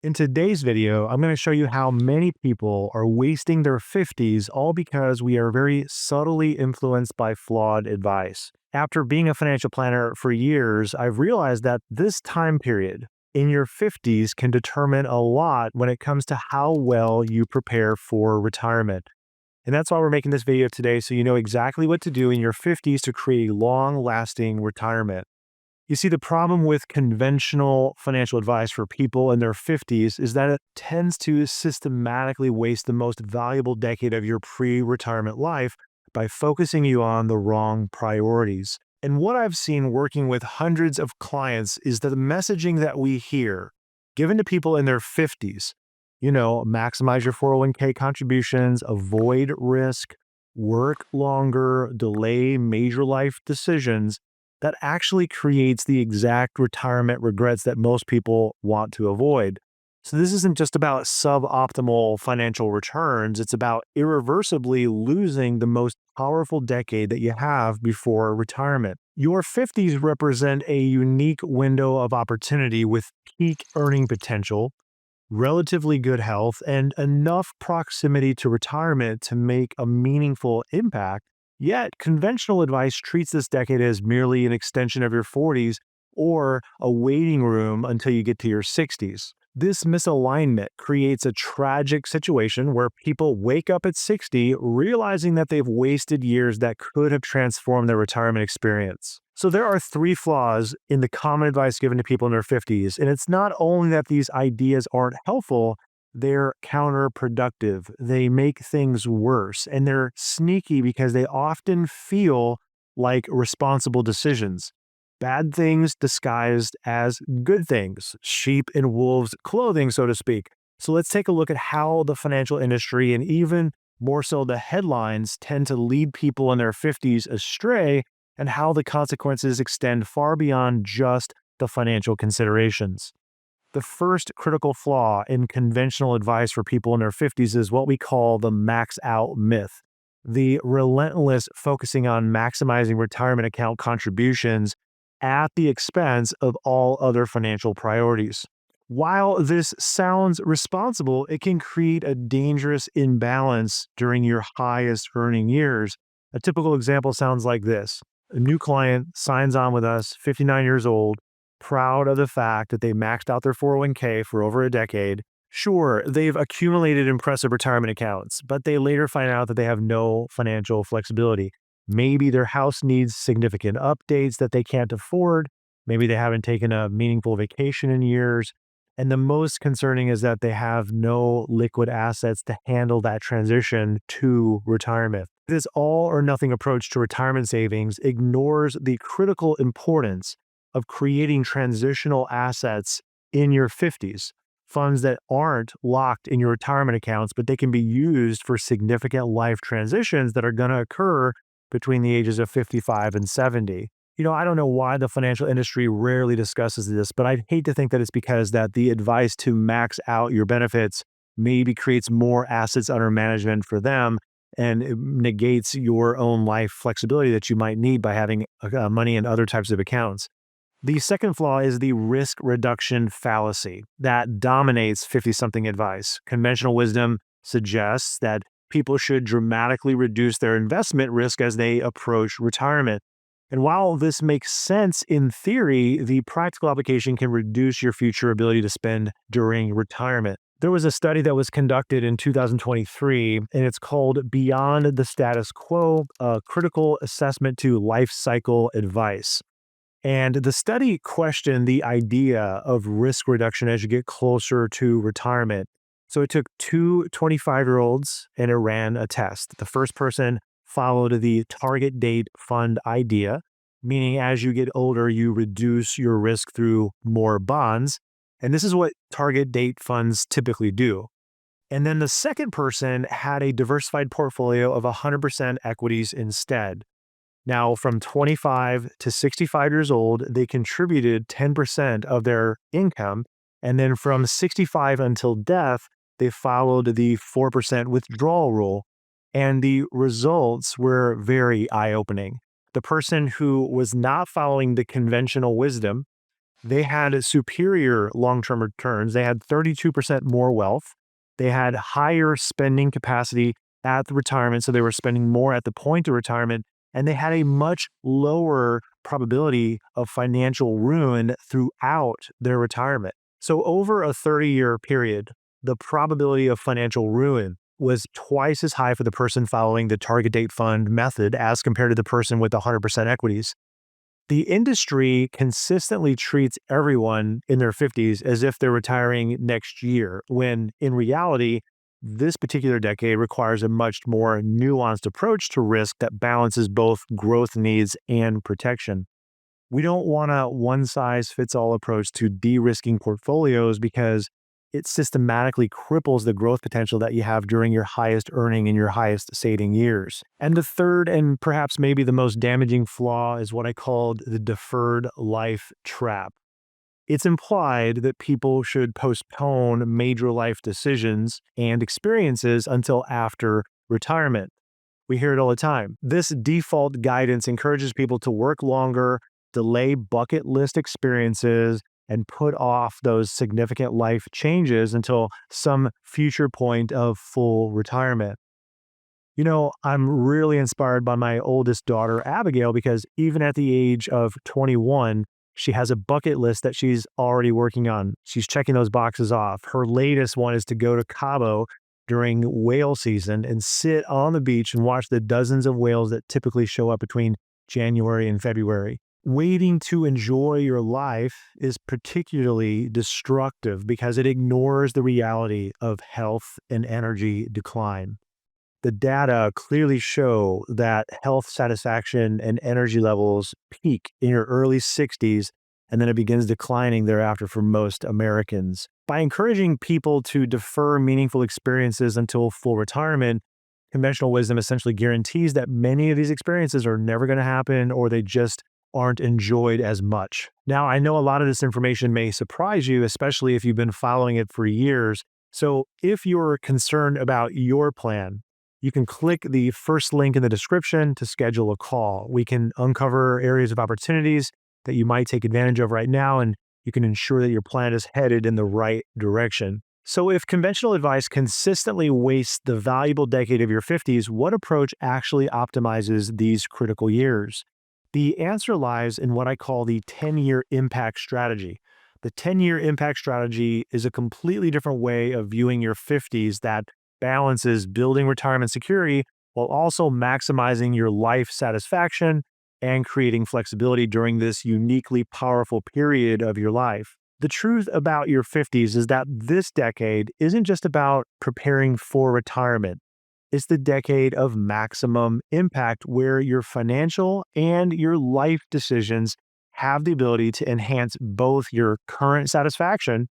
In today's video, I'm going to show you how many people are wasting their 50s all because we are very subtly influenced by flawed advice. After being a financial planner for years, I've realized that this time period in your 50s can determine a lot when it comes to how well you prepare for retirement. And that's why we're making this video today, so you know exactly what to do in your 50s to create a long lasting retirement. You see, the problem with conventional financial advice for people in their 50s is that it tends to systematically waste the most valuable decade of your pre retirement life by focusing you on the wrong priorities. And what I've seen working with hundreds of clients is that the messaging that we hear given to people in their 50s, maximize your 401k contributions, avoid risk, work longer, delay major life decisions, that actually creates the exact retirement regrets that most people want to avoid. So, this isn't just about suboptimal financial returns, it's about irreversibly losing the most powerful decade that you have before retirement. Your 50s represent a unique window of opportunity with peak earning potential, relatively good health, and enough proximity to retirement to make a meaningful impact. Yet, conventional advice treats this decade as merely an extension of your 40s or a waiting room until you get to your 60s. This misalignment creates a tragic situation where people wake up at 60 realizing that they've wasted years that could have transformed their retirement experience. So, there are three flaws in the common advice given to people in their 50s. And it's not only that these ideas aren't helpful, they're counterproductive. They make things worse, and they're sneaky because they often feel like responsible decisions. Bad things disguised as good things, sheep in wolves' clothing, so to speak. So let's take a look at how the financial industry and even more so the headlines tend to lead people in their 50s astray and how the consequences extend far beyond just the financial considerations. The first critical flaw in conventional advice for people in their 50s is what we call the max out myth. The relentless focusing on maximizing retirement account contributions at the expense of all other financial priorities. While this sounds responsible, it can create a dangerous imbalance during your highest earning years. A typical example sounds like this. A new client signs on with us, 59 years old, proud of the fact that they maxed out their 401k for over a decade. Sure, they've accumulated impressive retirement accounts, but they later find out that they have no financial flexibility. Maybe their house needs significant updates that they can't afford. Maybe they haven't taken a meaningful vacation in years. And the most concerning is that they have no liquid assets to handle that transition to retirement. This all or nothing approach to retirement savings ignores the critical importance of creating transitional assets in your 50s, funds that aren't locked in your retirement accounts, but they can be used for significant life transitions that are going to occur between the ages of 55 and 70. I don't know why the financial industry rarely discusses this, but I'd hate to think that it's because that the advice to max out your benefits maybe creates more assets under management for them and it negates your own life flexibility that you might need by having money in other types of accounts. The second flaw is the risk reduction fallacy that dominates 50 something advice. Conventional wisdom suggests that people should dramatically reduce their investment risk as they approach retirement. And while this makes sense in theory, the practical application can reduce your future ability to spend during retirement. There was a study that was conducted in 2023, and it's called Beyond the Status Quo, a critical assessment to life cycle advice. And the study questioned the idea of risk reduction as you get closer to retirement. So it took two 25-year-olds and it ran a test. The first person followed the target date fund idea, meaning as you get older, you reduce your risk through more bonds. And this is what target date funds typically do. And then the second person had a diversified portfolio of 100% equities instead. Now, from 25 to 65 years old, they contributed 10% of their income. And then from 65 until death, they followed the 4% withdrawal rule. And the results were very eye-opening. The person who was not following the conventional wisdom They had superior long-term returns. They had 32% more wealth. They had higher spending capacity at the retirement, so they were spending more at the point of retirement, and they had a much lower probability of financial ruin throughout their retirement. So over a 30-year period, the probability of financial ruin was twice as high for the person following the target date fund method as compared to the person with 100% equities. The industry consistently treats everyone in their 50s as if they're retiring next year, when in reality, this particular decade requires a much more nuanced approach to risk that balances both growth needs and protection. We don't want a one size fits all approach to de risking portfolios because it systematically cripples the growth potential that you have during your highest earning and your highest saving years. And the third, and perhaps maybe the most damaging flaw, is what I called the deferred life trap. It's implied that people should postpone major life decisions and experiences until after retirement. We hear it all the time. This default guidance encourages people to work longer, delay bucket list experiences, and put off those significant life changes until some future point of full retirement. I'm really inspired by my oldest daughter, Abigail, because even at the age of 21, she has a bucket list that she's already working on. She's checking those boxes off. Her latest one is to go to Cabo during whale season and sit on the beach and watch the dozens of whales that typically show up between January and February. Waiting to enjoy your life is particularly destructive because it ignores the reality of health and energy decline. The data clearly show that health satisfaction and energy levels peak in your early 60s, and then it begins declining thereafter for most Americans. By encouraging people to defer meaningful experiences until full retirement, conventional wisdom essentially guarantees that many of these experiences are never going to happen, or they just aren't enjoyed as much. Now, I know a lot of this information may surprise you, especially if you've been following it for years. So if you're concerned about your plan, you can click the first link in the description to schedule a call. We can uncover areas of opportunities that you might take advantage of right now, and you can ensure that your plan is headed in the right direction. So if conventional advice consistently wastes the valuable decade of your 50s, what approach actually optimizes these critical years? The answer lies in what I call the 10-year impact strategy. The 10-year impact strategy is a completely different way of viewing your 50s that balances building retirement security while also maximizing your life satisfaction and creating flexibility during this uniquely powerful period of your life. The truth about your 50s is that this decade isn't just about preparing for retirement. It's the decade of maximum impact where your financial and your life decisions have the ability to enhance both your current satisfaction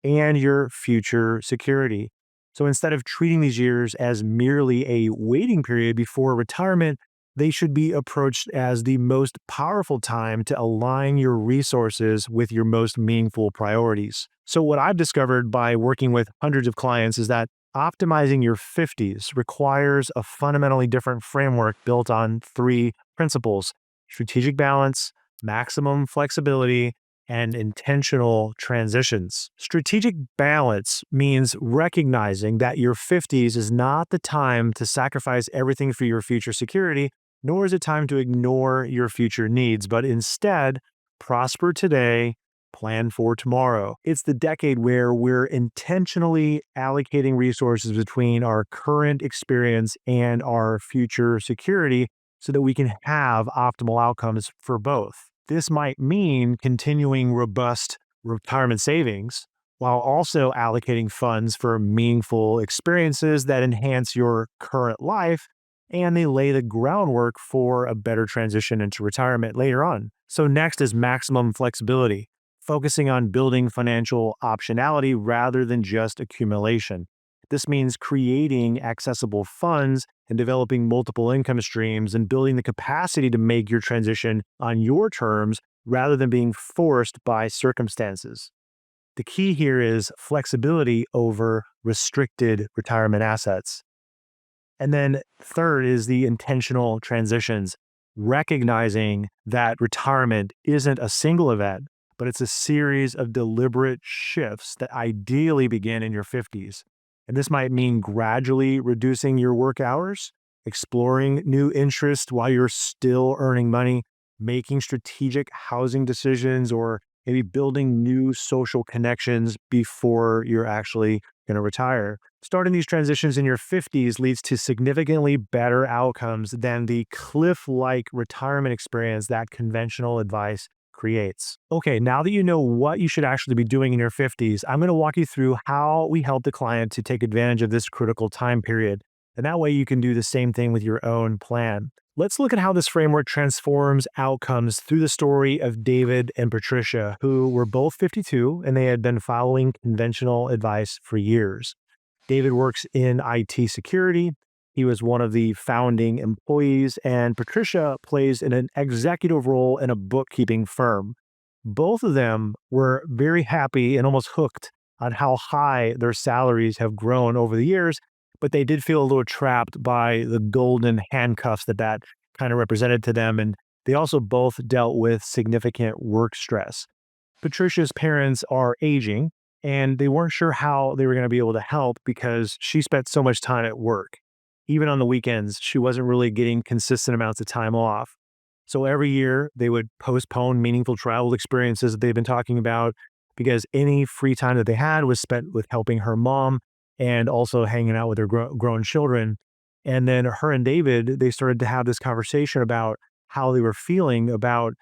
and your future security. So instead of treating these years as merely a waiting period before retirement, they should be approached as the most powerful time to align your resources with your most meaningful priorities. So what I've discovered by working with hundreds of clients is that optimizing your 50s requires a fundamentally different framework built on three principles: strategic balance, maximum flexibility, and intentional transitions. Strategic balance means recognizing that your 50s is not the time to sacrifice everything for your future security, nor is it time to ignore your future needs, but instead, prosper today, plan for tomorrow. It's the decade where we're intentionally allocating resources between our current experience and our future security so that we can have optimal outcomes for both. This might mean continuing robust retirement savings while also allocating funds for meaningful experiences that enhance your current life, and they lay the groundwork for a better transition into retirement later on. So next is maximum flexibility, focusing on building financial optionality rather than just accumulation. This means creating accessible funds and developing multiple income streams and building the capacity to make your transition on your terms rather than being forced by circumstances. The key here is flexibility over restricted retirement assets. And then third is the intentional transitions, recognizing that retirement isn't a single event, but it's a series of deliberate shifts that ideally begin in your 50s. And this might mean gradually reducing your work hours, exploring new interests while you're still earning money, making strategic housing decisions, or maybe building new social connections before you're actually going to retire. Starting these transitions in your 50s leads to significantly better outcomes than the cliff like retirement experience that conventional advice creates. Okay, now that you know what you should actually be doing in your 50s, I'm going to walk you through how we help the client to take advantage of this critical time period. And that way you can do the same thing with your own plan. Let's look at how this framework transforms outcomes through the story of David and Patricia, who were both 52 and they had been following conventional advice for years. David works in IT security. He was one of the founding employees, and Patricia plays in an executive role in a bookkeeping firm. Both of them were very happy and almost hooked on how high their salaries have grown over the years, but they did feel a little trapped by the golden handcuffs that kind of represented to them. And they also both dealt with significant work stress. Patricia's parents are aging, and they weren't sure how they were going to be able to help because she spent so much time at work. Even on the weekends, she wasn't really getting consistent amounts of time off. So every year, they would postpone meaningful travel experiences that they've been talking about because any free time that they had was spent with helping her mom and also hanging out with their grown children. And then her and David, they started to have this conversation about how they were feeling about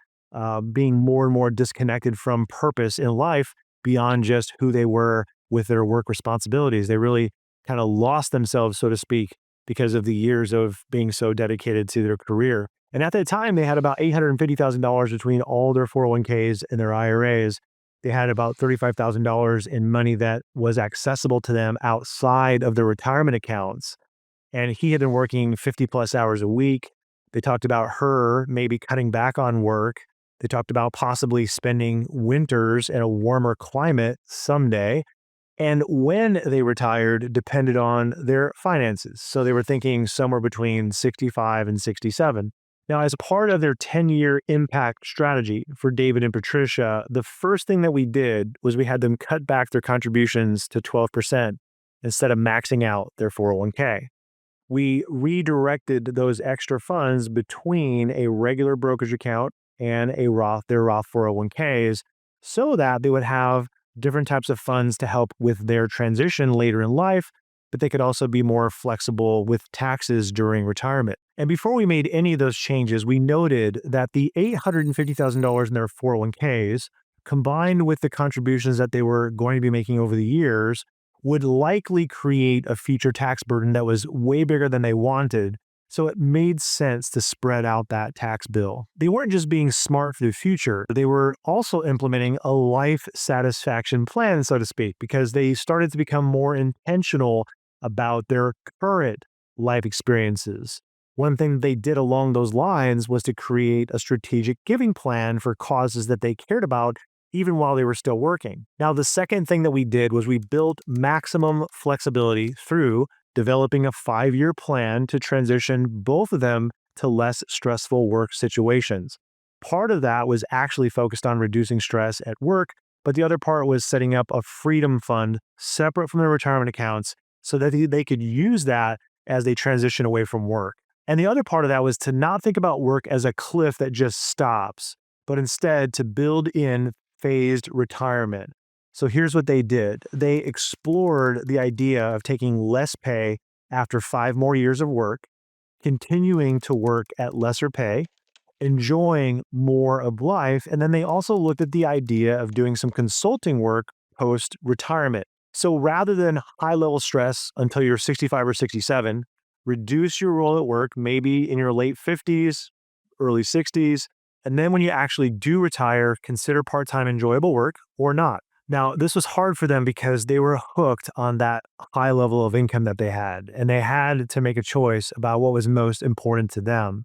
being more and more disconnected from purpose in life beyond just who they were with their work responsibilities. They really kind of lost themselves, so to speak, because of the years of being so dedicated to their career. And at that time, they had about $850,000 between all their 401ks and their IRAs. They had about $35,000 in money that was accessible to them outside of their retirement accounts. And he had been working 50 plus hours a week. They talked about her maybe cutting back on work. They talked about possibly spending winters in a warmer climate someday. And when they retired depended on their finances. So they were thinking somewhere between 65 and 67. Now, as a part of their 10-year impact strategy for David and Patricia, the first thing that we did was we had them cut back their contributions to 12% instead of maxing out their 401k. We redirected those extra funds between a regular brokerage account and their Roth 401ks so that they would have different types of funds to help with their transition later in life, but they could also be more flexible with taxes during retirement. And before we made any of those changes, we noted that the $850,000 in their 401ks, combined with the contributions that they were going to be making over the years, would likely create a future tax burden that was way bigger than they wanted. So it made sense to spread out that tax bill. They weren't just being smart for the future, they were also implementing a life satisfaction plan, so to speak, because they started to become more intentional about their current life experiences. One thing they did along those lines was to create a strategic giving plan for causes that they cared about even while they were still working. Now, the second thing that we did was we built maximum flexibility through developing a 5-year plan to transition both of them to less stressful work situations. Part of that was actually focused on reducing stress at work, but the other part was setting up a freedom fund separate from their retirement accounts so that they could use that as they transition away from work. And the other part of that was to not think about work as a cliff that just stops, but instead to build in phased retirement. So here's what they did. They explored the idea of taking less pay after 5 more years of work, continuing to work at lesser pay, enjoying more of life. And then they also looked at the idea of doing some consulting work post retirement. So rather than high level stress until you're 65 or 67, reduce your role at work, maybe in your late 50s, early 60s. And then when you actually do retire, consider part-time enjoyable work or not. Now, this was hard for them because they were hooked on that high level of income that they had, and they had to make a choice about what was most important to them.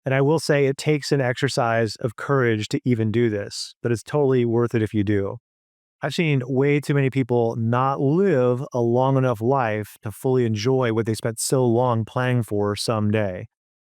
And I will say it takes an exercise of courage to even do this, but it's totally worth it if you do. I've seen way too many people not live a long enough life to fully enjoy what they spent so long planning for someday.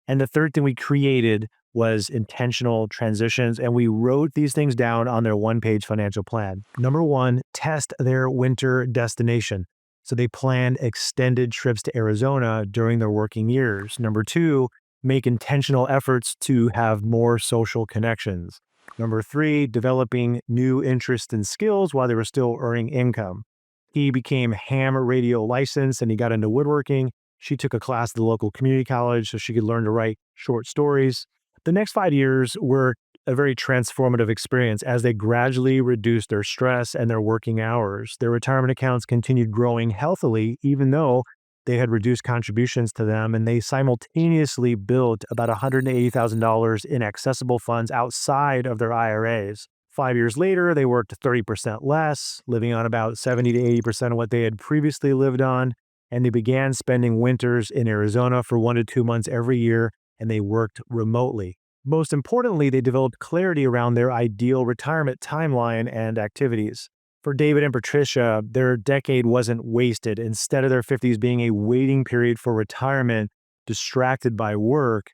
And the third thing we created was intentional transitions, and we wrote these things down on their one-page financial plan. Number one, test their winter destination. So they planned extended trips to Arizona during their working years. Number two, make intentional efforts to have more social connections. Number three, developing new interests and skills while they were still earning income. He became ham radio licensed and he got into woodworking. She took a class at the local community college so she could learn to write short stories. The next 5 years were a very transformative experience as they gradually reduced their stress and their working hours. Their retirement accounts continued growing healthily, even though they had reduced contributions to them, and they simultaneously built about $180,000 in accessible funds outside of their IRAs. 5 years later, they worked 30% less, living on about 70 to 80% of what they had previously lived on, and they began spending winters in Arizona for 1 to 2 months every year, and they worked remotely. Most importantly, they developed clarity around their ideal retirement timeline and activities. For David and Patricia, their decade wasn't wasted. Instead of their 50s being a waiting period for retirement, distracted by work,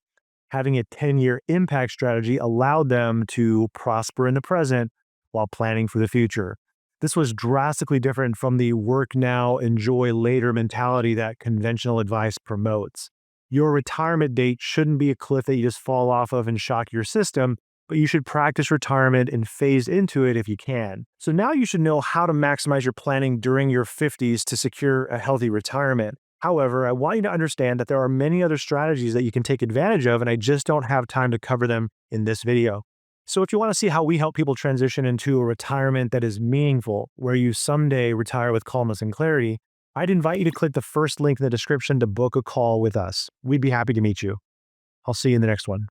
having a 10-year impact strategy allowed them to prosper in the present while planning for the future. This was drastically different from the work now, enjoy later mentality that conventional advice promotes. Your retirement date shouldn't be a cliff that you just fall off of and shock your system, but you should practice retirement and phase into it if you can. So now you should know how to maximize your planning during your 50s to secure a healthy retirement. However, I want you to understand that there are many other strategies that you can take advantage of, and I just don't have time to cover them in this video. So if you want to see how we help people transition into a retirement that is meaningful, where you someday retire with calmness and clarity, I'd invite you to click the first link in the description to book a call with us. We'd be happy to meet you. I'll see you in the next one.